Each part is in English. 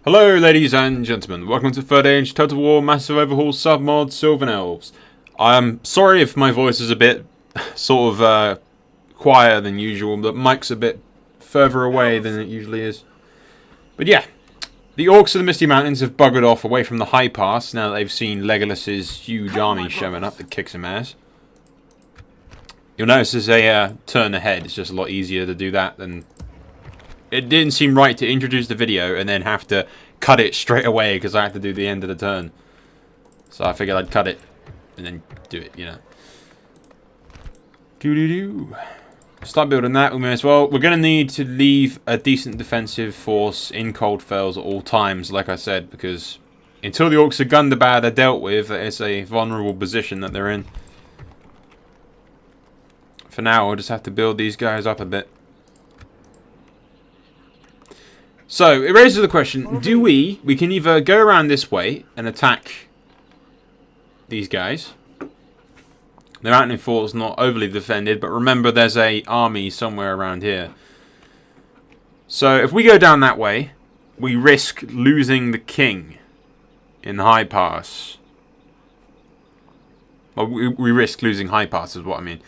Hello ladies and gentlemen, welcome to Third Age Total War Massive Overhaul Submod Silvan Elves. I'm sorry if my voice is a bit sort of quieter than usual, the mic's a bit further away than it usually is. But yeah, the Orcs of the Misty Mountains have buggered off away from the high pass now that they've seen Legolas's huge army showing up that kicks some ass. You'll notice there's a turn ahead, it's just a lot easier to do that than... It didn't seem right to introduce the video and then have to cut it straight away because I had to do the end of the turn. So I figured I'd cut it and then do it, you know. Start building that, we may as well. We're going to need to leave a decent defensive force in Cold Fells at all times, like I said, because until the Orcs of Gundabad are dealt with, it's a vulnerable position that they're in. For now, we'll just have to build these guys up a bit. So, it raises the question, do we can either go around this way and attack these guys. The mountain fort's not overly defended, but remember there's a army somewhere around here. So, if we go down that way, we risk losing the king in the high pass. Well, we risk losing high pass is what I mean.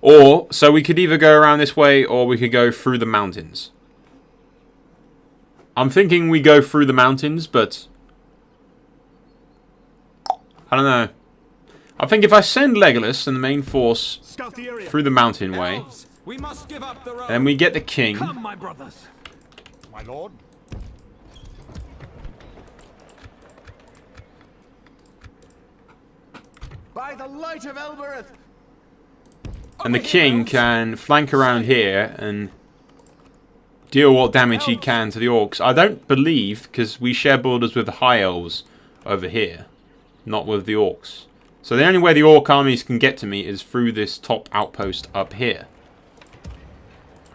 Or, so we could either go around this way or we could go through the mountains. I'm thinking we go through the mountains, but I don't know. I think if I send Legolas and the main force through the mountain way, then we get the king. Come, my brothers. My lord. By the light of Elbereth. And the king can flank around here and deal what damage he can to the Orcs. I don't believe, because we share borders with the High Elves over here, not with the Orcs. So the only way the Orc armies can get to me is through this top outpost up here.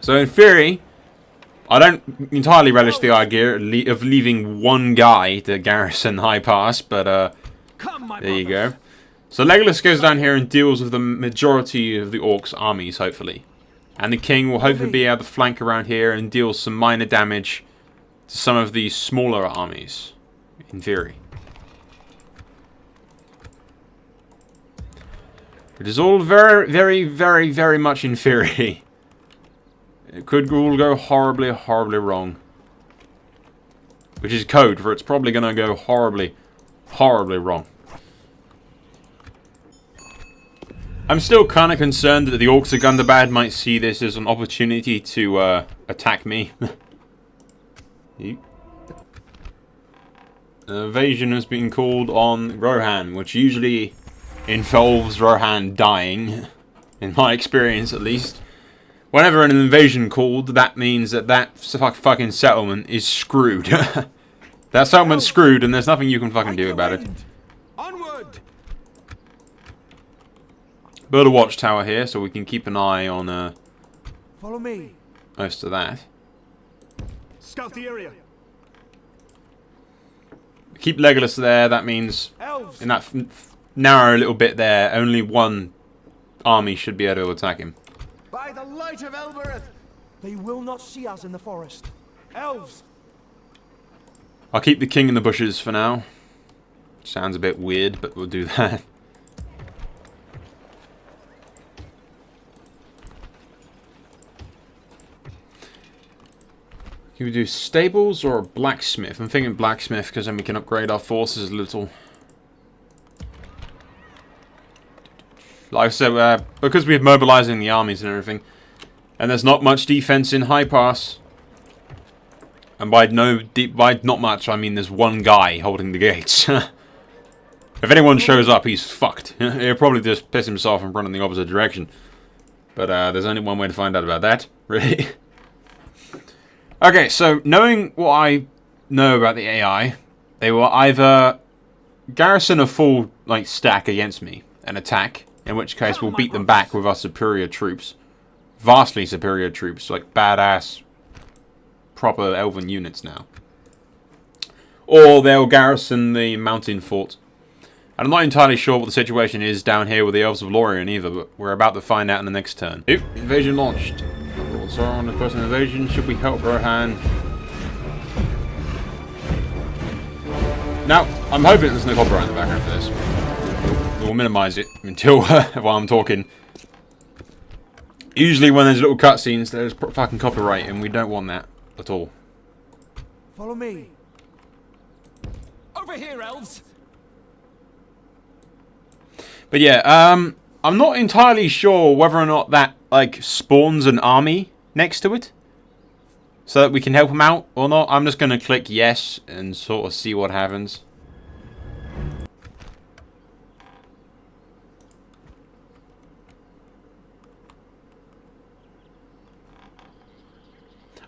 So in theory, I don't entirely relish the idea of leaving one guy to garrison High Pass, but there you go. So Legolas goes down here and deals with the majority of the Orcs armies, hopefully. And the king will hopefully be able to flank around here and deal some minor damage to some of these smaller armies, in theory. It is all very, very, very, very much in theory. It could all go horribly, horribly wrong. Which is code for it's probably going to go horribly, horribly wrong. I'm still kind of concerned that the Orcs of Gundabad might see this as an opportunity to attack me. An invasion has been called on Rohan, which usually involves Rohan dying, in my experience at least. Whenever an invasion called, that means that that fucking settlement is screwed. That settlement's screwed and there's nothing you can fucking do about it. Onward. Build a watchtower here so we can keep an eye on Follow me. most of that. Scout the area. Keep Legolas there, that means Elves. in that narrow little bit there, only one army should be able to attack him. By the light of Elbereth. They will not see us in the forest. Elves. I'll keep the king in the bushes for now. Sounds a bit weird, but we'll do that. Can we do stables or a blacksmith? I'm thinking blacksmith because then we can upgrade our forces a little. Like I said, because we're mobilizing the armies and everything, and there's not much defense in High Pass. And by not much, I mean there's one guy holding the gates. If anyone shows up, he's fucked. He'll probably just piss himself and run in the opposite direction. But there's only one way to find out about that, really. Okay, so knowing what I know about the AI, they will either garrison a full stack against me and attack, in which case we'll beat them back with our superior troops. Vastly superior troops, like badass, proper elven units now. Or they'll garrison the mountain fort. And I'm not entirely sure what the situation is down here with the Elves of Lorien either, but we're about to find out in the next turn. Oop, invasion launched. So on the first invasion, should we help Rohan? Now, I'm hoping there's no copyright in the background for this. We'll minimize it until while I'm talking. Usually when there's little cutscenes, there's fucking copyright, and we don't want that at all. Follow me. Over here, elves. But yeah, I'm not entirely sure whether or not that like spawns an army next to it, so that we can help them out or not. I'm just gonna click yes and sort of see what happens.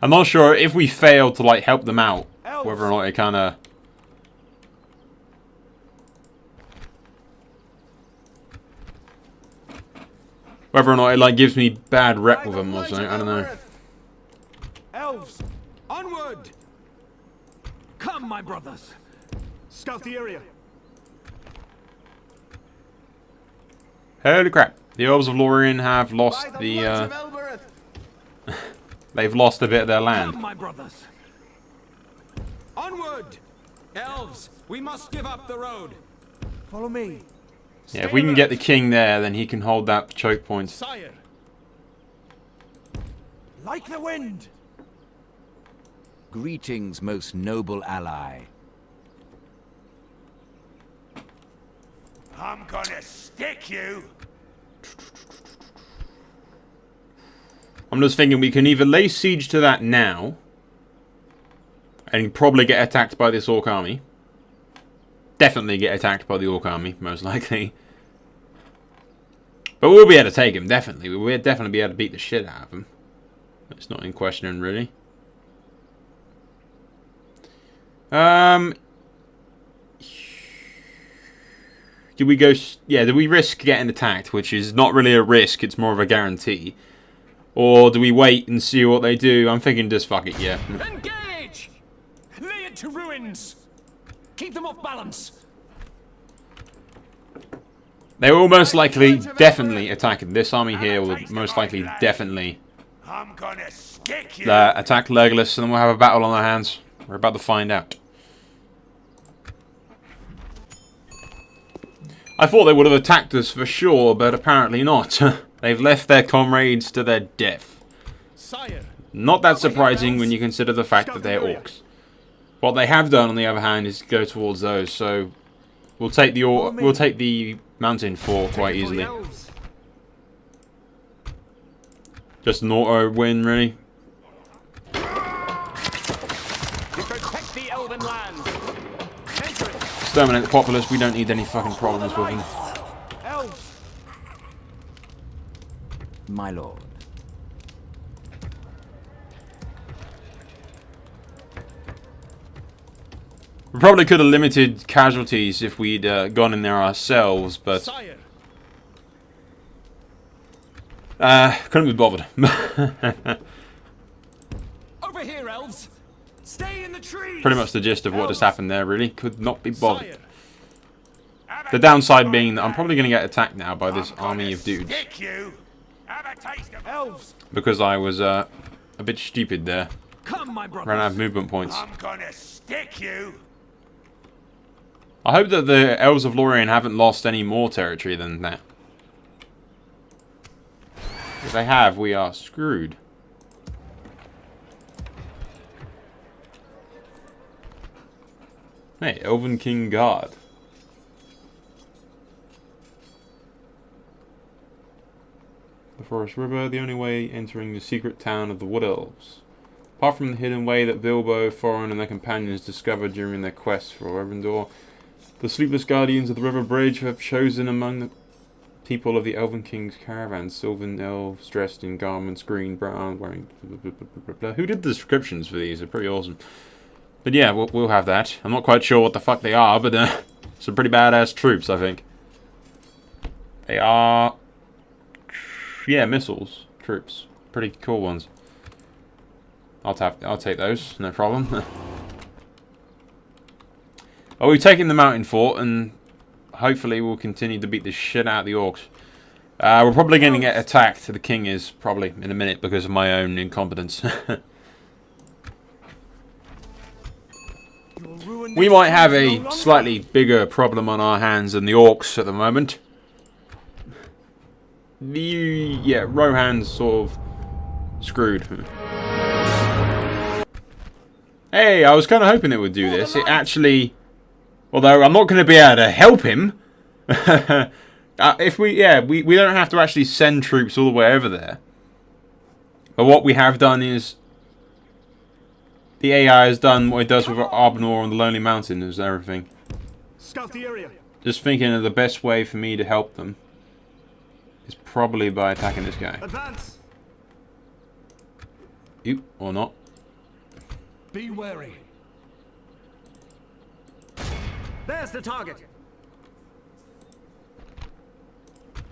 I'm not sure if we fail to like help them out, whether or not it kind of. Whether or not it like gives me bad rep with them or something, I don't know. Elves, Onward! Come, my brothers. scout the area. Holy crap! The Elves of Lorien have lost the. They've lost a bit of their land. Come, my brothers. Onward! Elves, we must give up the road. Follow me. Yeah, if we can get the king there, then he can hold that choke point. Sire. Like the wind. Greetings, most noble ally. I'm gonna stick you. I'm just thinking we can either lay siege to that now, and probably get attacked by this orc army. Definitely get attacked by the orc army, most likely. But we'll be able to take him, definitely. We'll definitely be able to beat the shit out of him. It's not in question, really. Do we go... Yeah, do we risk getting attacked, which is not really a risk, it's more of a guarantee? Or do we wait and see what they do? I'm thinking just fuck it, yeah. Engage! Lay it to ruins! Keep them off balance! They will most likely, definitely attack this army here. Will most likely, definitely I'm gonna stick you. attack Legolas, and then we'll have a battle on our hands. We're about to find out. I thought they would have attacked us for sure, but apparently not. They've left their comrades to their death. Sire. Not that surprising when you consider the fact that they're orcs. What they have done, on the other hand, is go towards those. So we'll take the mountain fort quite easily. Just an auto win, really. Protect the elven lands. Exterminate the populace. We don't need any fucking problems with them. Elves. My lord. We probably could have limited casualties if we'd gone in there ourselves, but Sire. couldn't be bothered. Over here, elves. Stay in the trees. Pretty much the gist of what just happened there, really. Could not be bothered. The downside being that I'm probably going to get attacked now by this army of dudes. Elves. Because I was a bit stupid there. Come, my brothers. Ran out of movement points. I'm gonna stick you. I hope that the Elves of Lorien haven't lost any more territory than that. If they have, we are screwed. Hey, Elven King Guard. The Forest River, the only way entering the secret town of the Wood Elves. Apart from the hidden way that Bilbo, Thorin, and their companions discovered during their quest for Erebendor, the sleepless guardians of the river bridge have chosen among the people of the Elven King's caravan Silvan Elves dressed in garments green, brown, wearing... Who did the descriptions for these? They're pretty awesome. But yeah, we'll have that. I'm not quite sure what the fuck they are, but some pretty badass troops, I think. They are... Yeah, missiles. Troops. Pretty cool ones. I'll take those, no problem. Well, we've taken the mountain fort, and hopefully we'll continue to beat the shit out of the orcs. We're probably going to get attacked, the king is, probably, in a minute, because of my own incompetence. ruined we these might have trees a no longer. slightly bigger problem on our hands than the Orcs at the moment. Yeah, Rohan's sort of screwed. Hey, I was kind of hoping it would do this. It actually, although I'm not going to be able to help him. If we don't have to actually send troops all the way over there. But what we have done is the AI has done what it does with Arbnor and the Lonely Mountains and everything. Scout the area. Just thinking of the best way for me to help them is probably by attacking this guy. Advance. Oop, or not. Be wary. There's the target.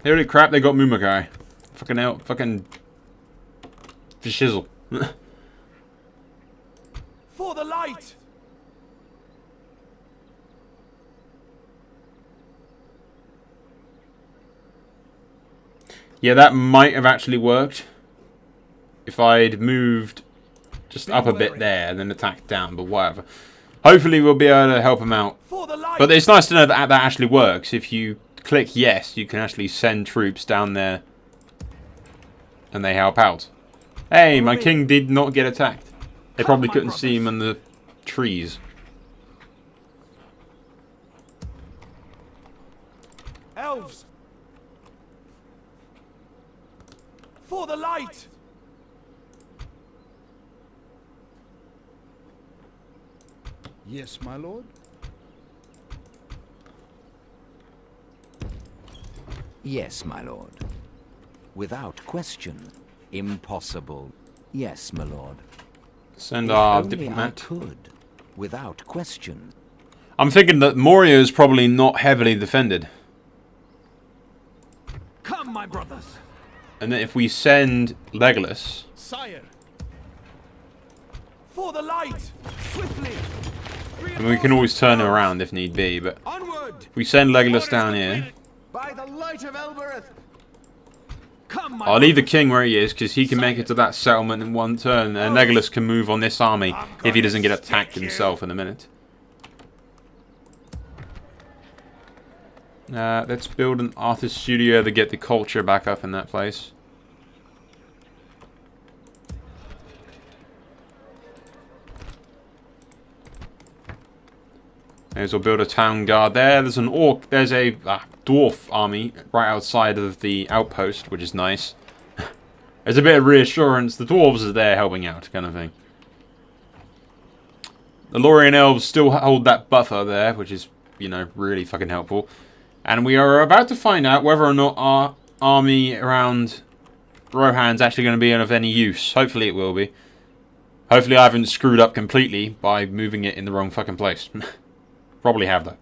Holy crap, they got Mumakai. Fucking hell, fucking shizzle. For the light. Yeah, that might have actually worked if I'd moved just up a bit there and then attacked down, but whatever. Hopefully we'll be able to help him out. For the light. But it's nice to know that that actually works. If you click yes, you can actually send troops down there and they help out. Hey, my king did not get attacked. They probably couldn't see him in the trees. Elves. For the light. Yes, my lord. Yes, my lord. Without question. Impossible. Yes, my lord. Send If our only I diplomat. could. Without question. I'm thinking that Moria is probably not heavily defended. Come, my brothers. And that if we send Legolas, Sire. For the light. Swiftly. and we can always turn him around if need be, but Onward. if we send Legolas down here, By the light of Elbereth. Come, my I'll leave the king where he is because he can make it to that settlement in one turn, and Legolas can move on this army if he doesn't get attacked himself in a minute. Let's build an artist studio to get the culture back up in that place. We'll build a town guard there. There's an orc. There's a dwarf army right outside of the outpost, which is nice. There's a bit of reassurance. The dwarves are there helping out, kind of thing. The Lorien Elves still hold that buffer there, which is, you know, really fucking helpful. And we are about to find out whether or not our army around Rohan's actually going to be of any use. Hopefully it will be. Hopefully I haven't screwed up completely by moving it in the wrong fucking place. Probably have, though.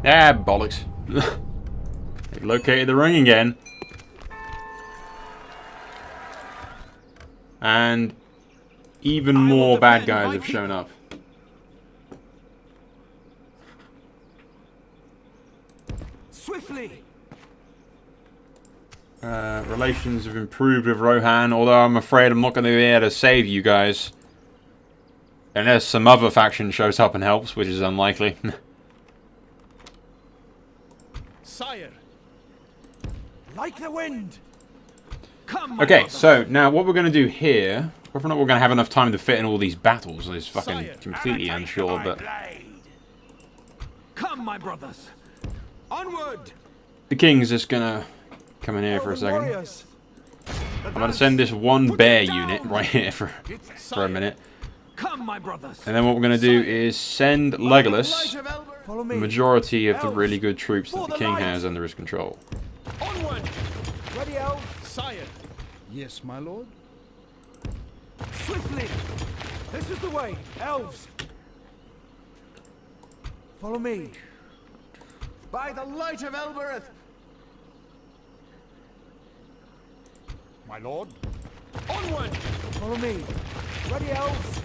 Ah, bollocks. They've located the ring again. And even more bad guys have shown up. Swiftly. Relations have improved with Rohan, although I'm afraid I'm not going to be able to save you guys. Unless some other faction shows up and helps, which is unlikely. Sire. Like the wind. Come, Okay, so now what we're going to do here, whether or not we're going to have enough time to fit in all these battles is fucking completely unsure, but Come, my brothers. Onward. the king's just going to come in here for a second. Warriors. I'm going to send this one bear unit right here for a minute. Come, my brothers. And then what we're going to do is send Legolas Follow the me. majority of the really good troops that the king has under his control. Onward. Ready, elf. Sire. Yes, my lord. Swiftly. This is the way. Elves. Follow me. By the light of Elbereth. My lord. Onward. Follow me. Ready, elves.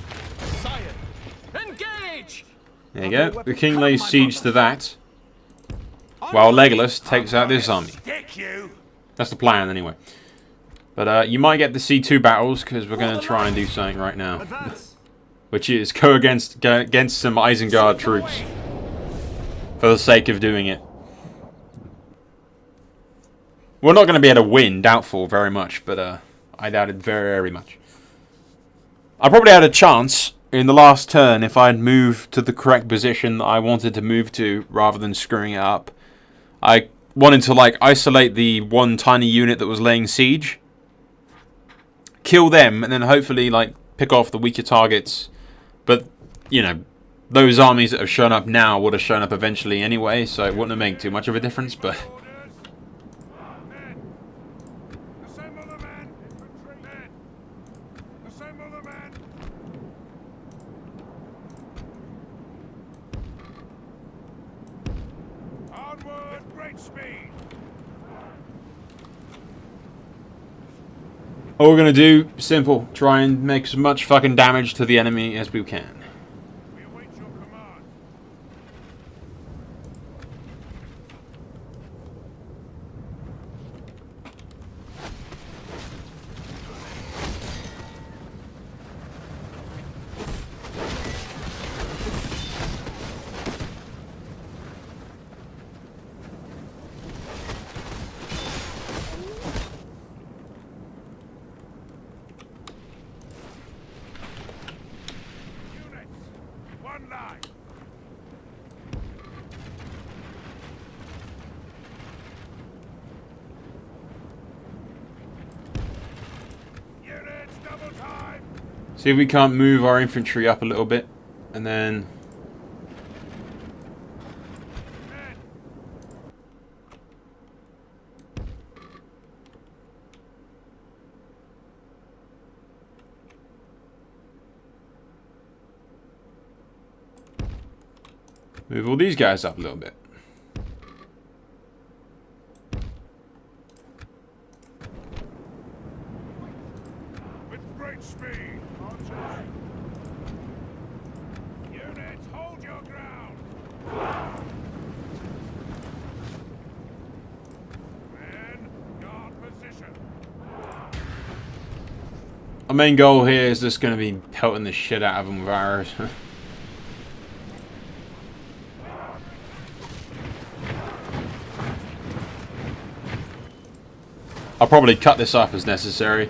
Sire. Engage. There you go. The king lays siege to that, while Legolas takes out this army. That's the plan, anyway. But you might get to see two battles, because we're going to try and do something right now. which is go against some Isengard troops for the sake of doing it. We're not going to be able to win, doubtful very much, but I doubt it very much. I probably had a chance in the last turn if I'd moved to the correct position that I wanted to move to rather than screwing it up. I wanted to like isolate the one tiny unit that was laying siege, kill them, and then hopefully like pick off the weaker targets. But you know, those armies that have shown up now would have shown up eventually anyway, so it wouldn't have made too much of a difference. But all we're gonna do, simple, try and make as much fucking damage to the enemy as we can. We await your command. See if we can't move our infantry up a little bit, and then move all these guys up a little bit. With great speed. Units, hold your ground. Men, guard position. Our main goal here is just going to be pelting the shit out of them with arrows. I'll probably cut this up as necessary.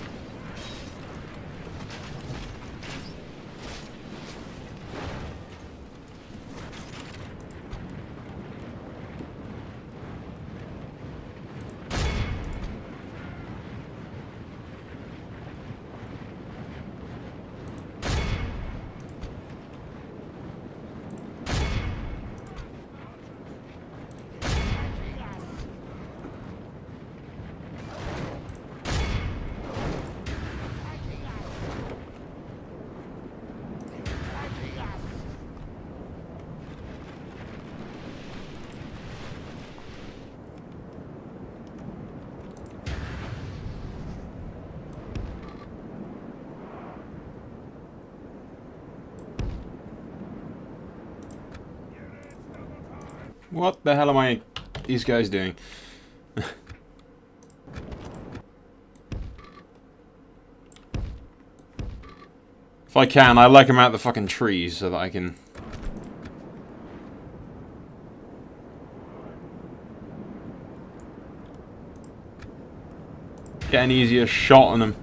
What the hell am these guys doing? If I can, I like them out the fucking trees so that I can get an easier shot on them.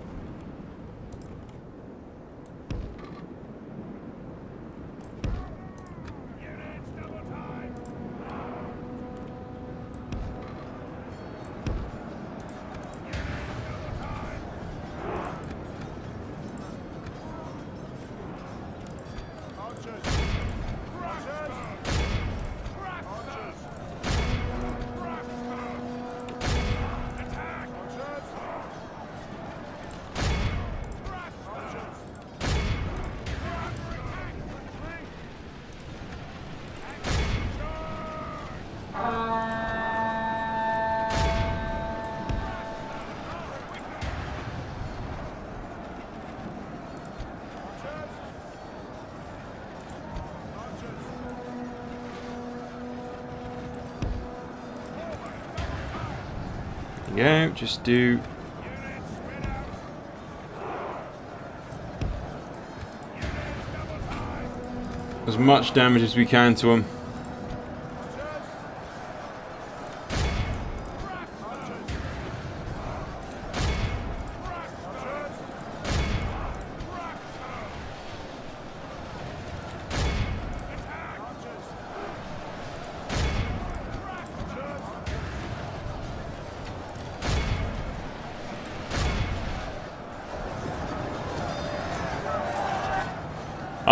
Go, just do. much damage as we can to them.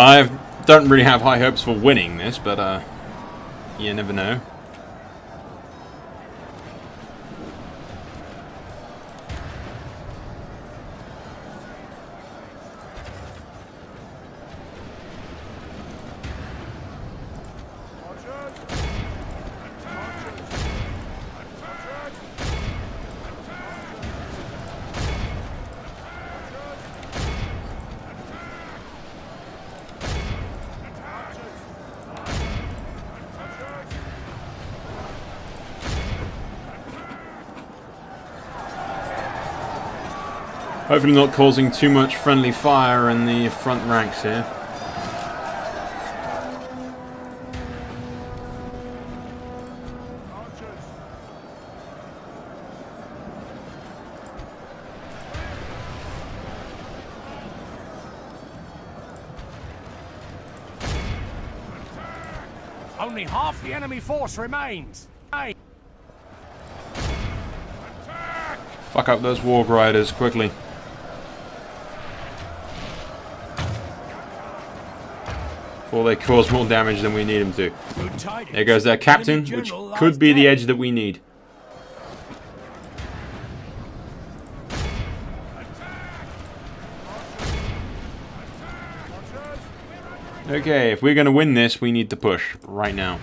I don't really have high hopes for winning this, but you never know. Hopefully not causing too much friendly fire in the front ranks here. Only half the enemy force remains. Hey. Fuck up those Warg Riders quickly. Before they cause more damage than we need them to. There goes their captain, which could be the edge that we need. Okay, if we're going to win this, we need to push right now.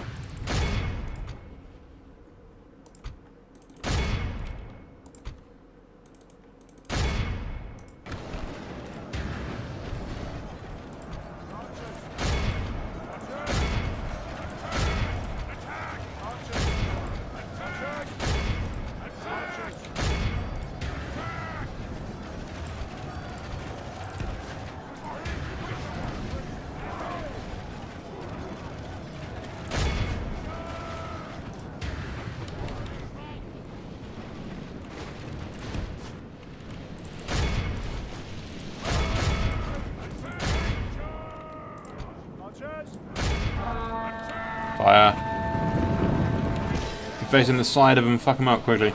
Fire. If you're facing the side of them, fuck them up quickly.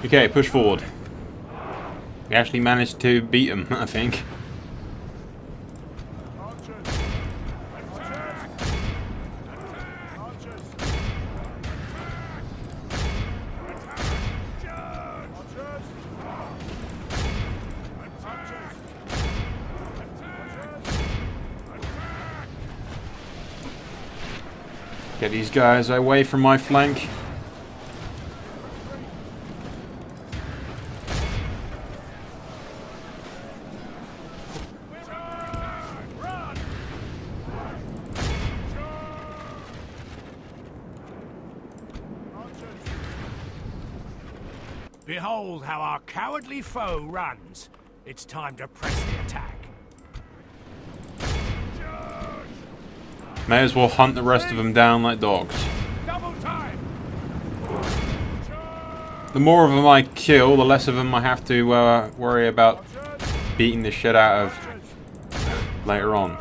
Okay, push forward. We actually managed to beat them, I think. Get these guys away from my flank. Behold how our cowardly foe runs. It's time to press the attack. May as well hunt the rest of them down like dogs. Double time. The more of them I kill, the less of them I have to worry about beating the shit out of later on.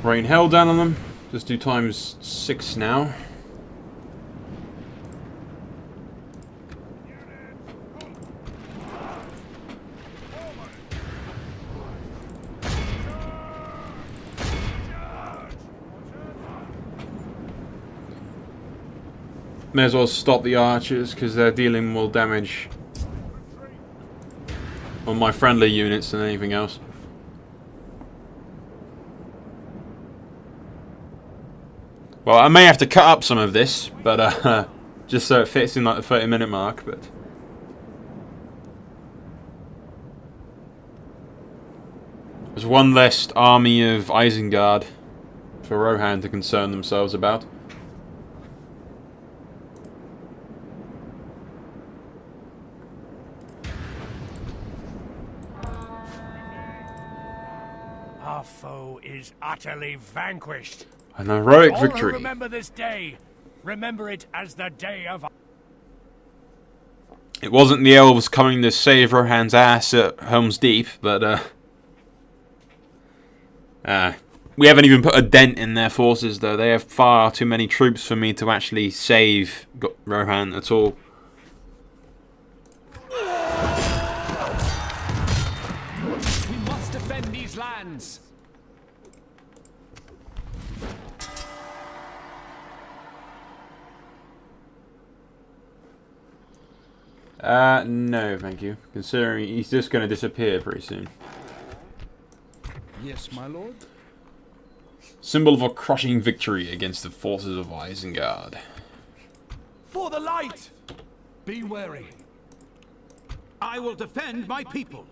Rain hell down on them. Just do ×6 now. May as well stop the archers because they're dealing more damage on my friendly units than anything else. Well, I may have to cut up some of this, but just so it fits in like the 30-minute mark. But there's one less army of Isengard for Rohan to concern themselves about. Our foe is utterly vanquished. An heroic All who victory. remember this day, remember it as the day of... It wasn't the elves coming to save Rohan's ass at Helm's Deep, but we haven't even put a dent in their forces, though. They have far too many troops for me to actually save Rohan at all. We must defend these lands. No, thank you. Considering he's just going to disappear pretty soon. Yes, my lord. Symbol of a crushing victory against the forces of Isengard. For the light! Be wary. I will defend my people.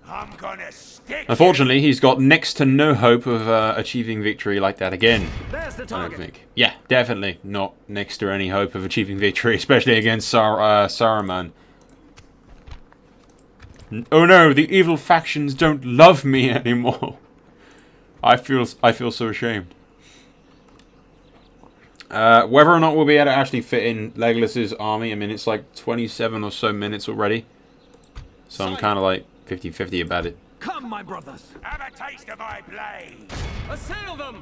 I'm gonna stick. Unfortunately, he's got next to no hope of achieving victory like that again. There's the I don't target. think. Yeah, definitely not next to any hope of achieving victory, especially against Saruman. Oh no, the evil factions don't love me anymore. I feel so ashamed. Whether or not we'll be able to actually fit in Legolas's army, I mean, it's like 27 or so minutes already. So I'm kind of like 50-50 about it. Come, my brothers. Have a taste of my blade. Assail them.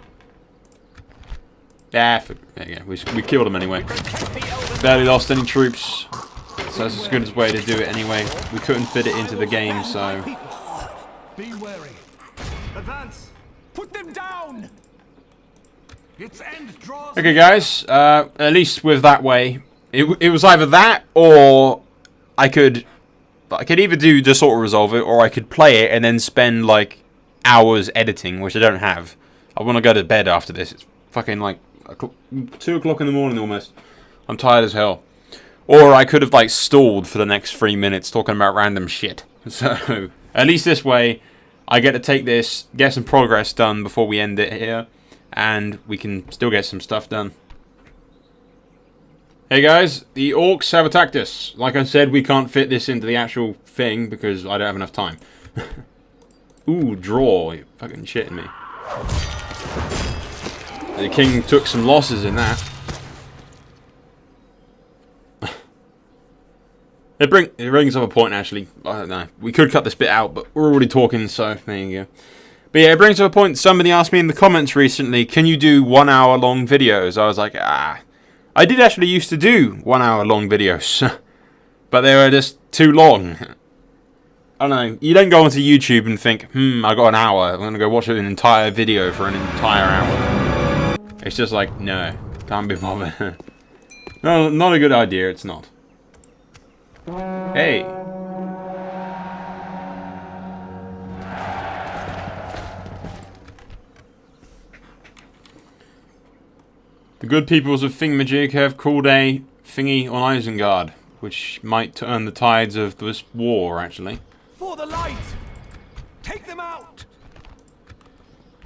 There you go. We killed him anyway. Barely lost any troops. So that's as good as way to do it anyway. We couldn't fit it into the game, so... Be wary. Advance. Put them down. Its end draws. Okay, guys. At least with that way, it was either that or I could either do just sort of resolve it, or I could play it and then spend like hours editing, which I don't have. I want to go to bed after this. It's fucking like 2 o'clock in the morning almost. I'm tired as hell. Or I could have like stalled for the next 3 minutes talking about random shit. So at least this way, I get to take this, get some progress done before we end it here, and we can still get some stuff done. Hey guys, the Orcs have attacked us. Like I said, we can't fit this into the actual thing because I don't have enough time. Ooh, draw. You're fucking shitting me. The king took some losses in that. It brings up a point, actually. I don't know. We could cut this bit out, but we're already talking, so there you go. But yeah, it brings up a point. Somebody asked me in the comments recently, can you do 1 hour long videos? I was like, I did actually used to do 1 hour long videos, but they were just too long. I don't know. You don't go onto YouTube and think, I got an hour. I'm going to go watch an entire video for an entire hour. It's just like, no, can't be bothered. No, not a good idea. It's not. Hey. The good peoples of Thingamajig have called a thingy on Isengard, which might turn the tides of this war, actually. For the light! Take them out!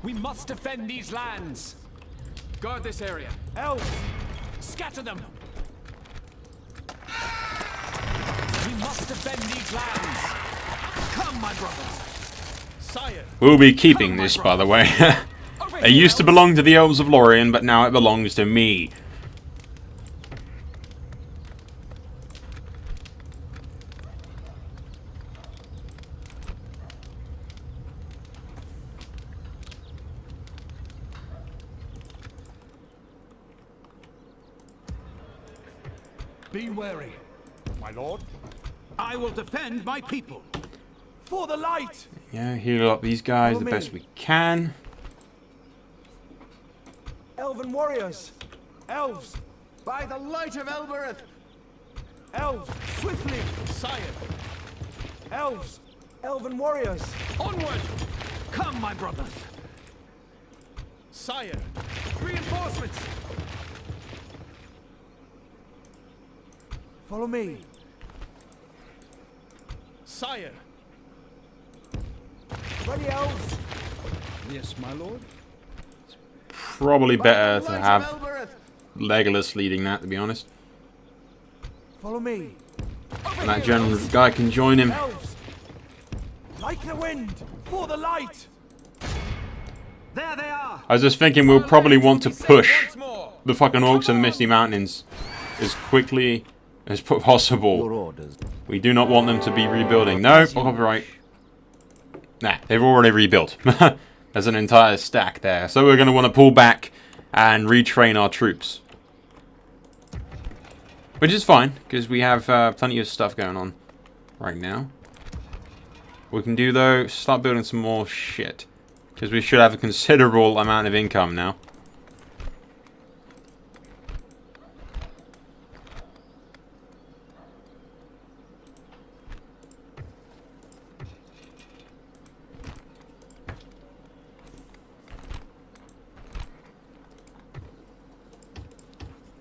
We must defend these lands. Guard this area. Elves! Scatter them. We must defend these lands. Come, my brothers. Sire! We'll be keeping this, by the way. It used to belong to the Elves of Lorien, but now it belongs to me. Be wary. My lord. I will defend my people. For the light! Yeah, heal up these guys the best we can. Elven warriors! Elves! By the light of Elbereth! Elves, swiftly! Sire, Elves, elven warriors! onward! Come, my brothers. Sire! Reinforcements! Follow me! Sire, Ready, elves! Yes, my lord. Probably better to Light of have Elbereth! Legolas leading that, to be honest. Follow me! And that general guy can join him. Elves! Like the wind! For the light! there they are. I was just thinking we'll probably want to push Once more. the fucking Orcs in the Misty Mountains as quickly as Your possible. orders. We do not want them to be rebuilding. No, copyright. Nah, they've already rebuilt. There's an entire stack there. So we're going to want to pull back and retrain our troops. Which is fine, because we have plenty of stuff going on right now. We can do, though, start building some more shit. Because we should have a considerable amount of income now.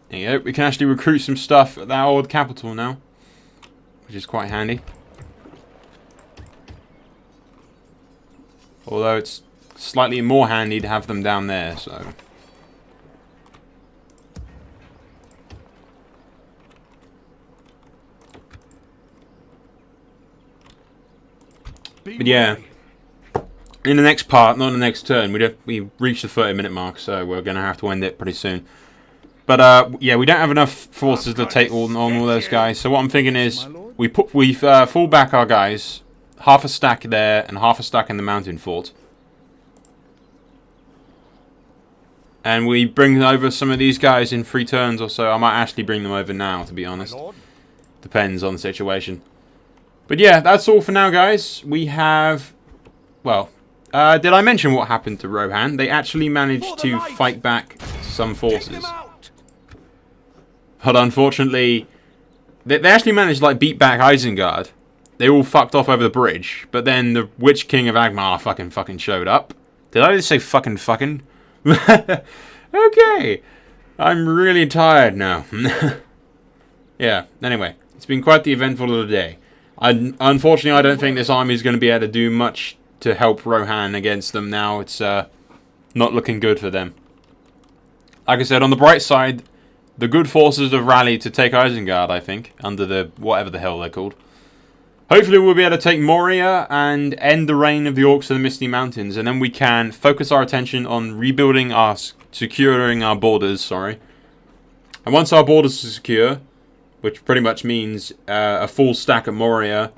There you go. We can actually recruit some stuff at that old capital now, which is quite handy. Although it's slightly more handy to have them down there, so. But yeah, in the next part, not in the next turn, we reached the 30-minute mark, so we're going to have to end it pretty soon. But yeah, we don't have enough forces to take on all those guys. So what I'm thinking is we fall back our guys, half a stack there and half a stack in the mountain fort, and we bring over some of these guys in 3 turns or so. I might actually bring them over now, to be honest. Depends on the situation. But yeah, that's all for now, guys. We have, well, did I mention what happened to Rohan? They actually managed to fight back some forces. But unfortunately, they actually managed to like beat back Isengard. They all fucked off over the bridge. But then the Witch King of Agmar fucking showed up. Did I just say fucking? Okay. I'm really tired now. Yeah, anyway. It's been quite the eventful day. Unfortunately, I don't think this army is going to be able to do much to help Rohan against them now. It's not looking good for them. Like I said, on the bright side, the good forces have rallied to take Isengard, I think, under the whatever the hell they're called. Hopefully we'll be able to take Moria and end the reign of the Orcs in the Misty Mountains, and then we can focus our attention on rebuilding securing our borders, sorry. And once our borders are secure, which pretty much means a full stack at Moria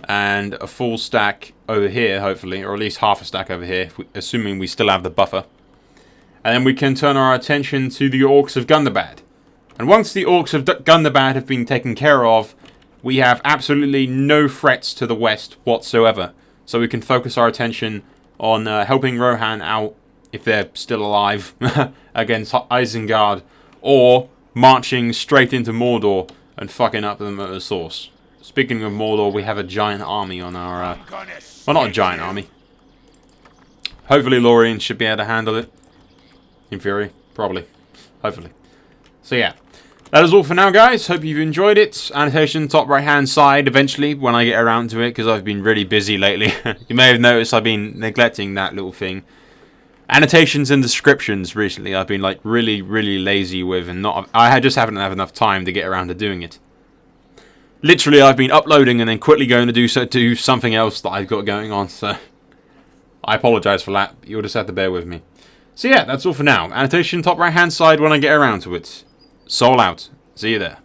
and a full stack over here, hopefully, or at least half a stack over here, assuming we still have the buffer. And then we can turn our attention to the Orcs of Gundabad. And once the Orcs of Gundabad have been taken care of, we have absolutely no threats to the west whatsoever. So we can focus our attention on helping Rohan out, if they're still alive, against Isengard, or marching straight into Mordor and fucking up them at the source. Speaking of Mordor, we have a giant army on our... well, not a giant army. Hopefully Lorien should be able to handle it. In theory. Probably. Hopefully. So yeah. That is all for now, guys. Hope you've enjoyed it. Annotation top right hand side eventually when I get around to it, because I've been really busy lately. You may have noticed I've been neglecting that little thing. Annotations and descriptions recently I've been like really lazy with, and I just haven't had enough time to get around to doing it. Literally I've been uploading and then quickly going to do something else that I've got going on, so I apologise for that. You'll just have to bear with me. So yeah, that's all for now. Annotation top right hand side when I get around to it. Soul out. See you there.